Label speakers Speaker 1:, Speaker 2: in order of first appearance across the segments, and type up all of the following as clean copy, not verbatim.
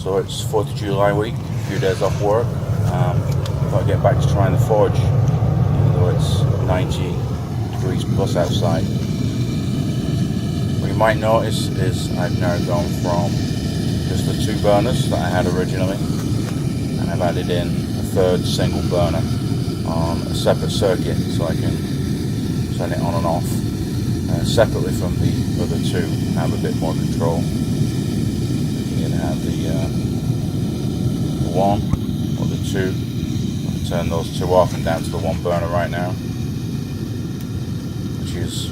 Speaker 1: So it's 4th of July week, a few days off work. Thought I'd get back to trying the forge, even though it's 90 degrees plus outside. What you might notice is I've now gone from just the 2 burners that I had originally, and I've added in a 3rd single burner on a separate circuit, so I can turn it on and off separately from the other 2 and have a bit more control. You can either have the 1 or the 2. I'll turn those 2 off and down to the 1 burner right now, which is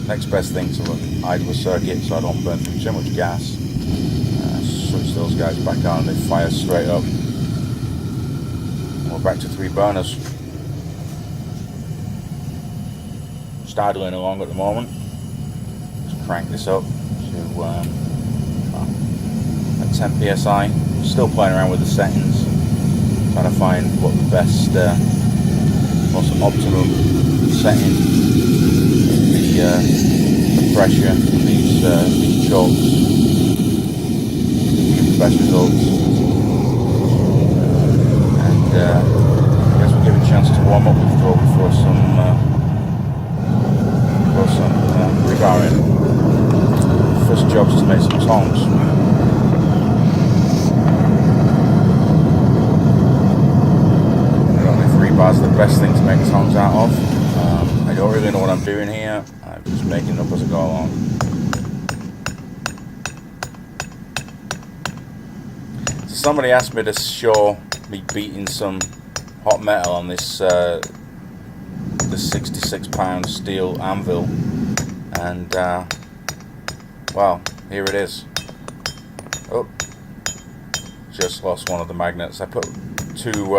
Speaker 1: the next best thing to idle a circuit so I don't burn through too much gas. Switch those guys back on and they fire straight up. And we're back to 3 burners. Just idling along at the moment. Just crank this up to at 10 psi. Still playing around with the settings, trying to find what the best, most optimum setting in the pressure of these chokes give the best results. And I guess we'll give it a chance to warm up with the draw before some rebar in. First job is to make some tongs. I don't know if rebar is the best thing to make tongs out of. I don't really know what I'm doing here. I'm just making it up as I go along. So somebody asked me to show me beating some hot metal on this this 66-pound steel anvil, and well, here it is. Oh, just lost one of the magnets. I put 2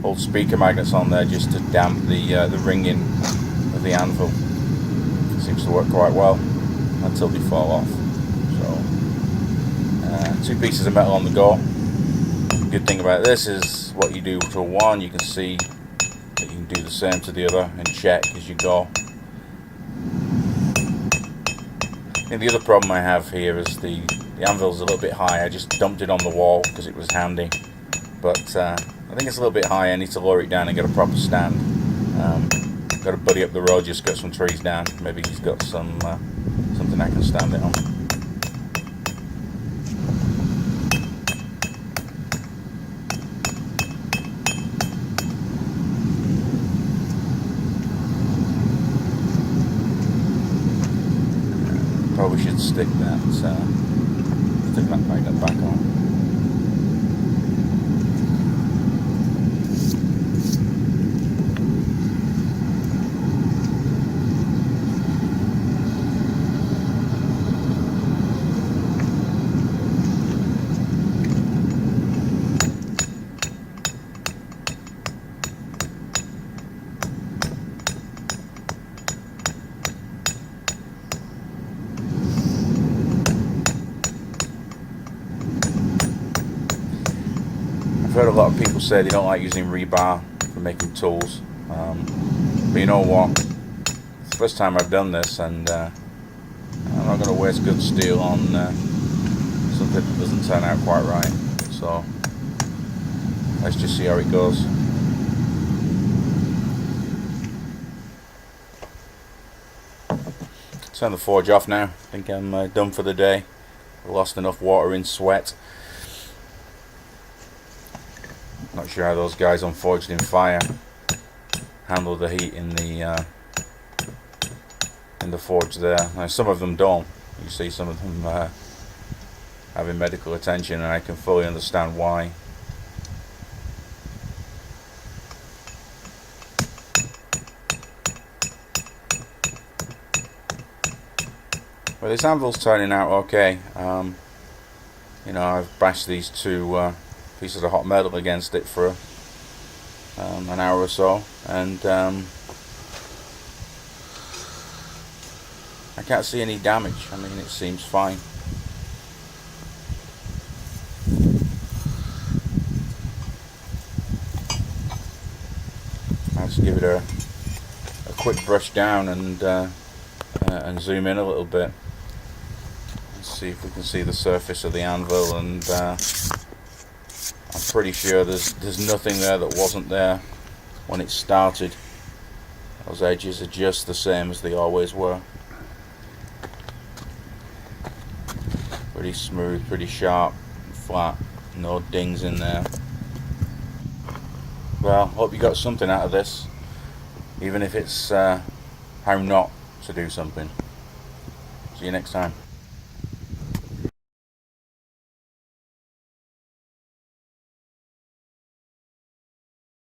Speaker 1: old speaker magnets on there just to damp the ringing of the anvil. It seems to work quite well until they fall off. So 2 pieces of metal on the go. The good thing about this is what you do to one, you can see that you can do the same to the other and check as you go. And the other problem I have here is the anvil's a little bit high. I just dumped it on the wall because it was handy, but I think it's a little bit high. I need to lower it down and get a proper stand. Got a buddy up the road just got some trees down. Maybe he's got some something I can stand it on. Probably should stick that magnet back on. I've heard a lot of people say they don't like using rebar for making tools, but you know what, it's the first time I've done this, and I'm not going to waste good steel on something that doesn't turn out quite right, so let's just see how it goes. Turn the forge off now. I think I'm done for the day. I lost enough water in sweat. Not sure how those guys on Forged in Fire handle the heat in the forge there. Now, some of them don't. You see some of them having medical attention, and I can fully understand why. Well, this anvil's turning out okay. You know, I've bashed these 2 pieces of hot metal against it for an hour or so, and I can't see any damage. I mean, it seems fine. I'll just give it a quick brush down and zoom in a little bit. see if we can see the surface of the anvil, and I'm pretty sure there's nothing there that wasn't there when it started. Those edges are just the same as they always were. Pretty smooth, pretty sharp, flat, no dings in there. Well, hope you got something out of this, even if it's how not to do something. See you next time.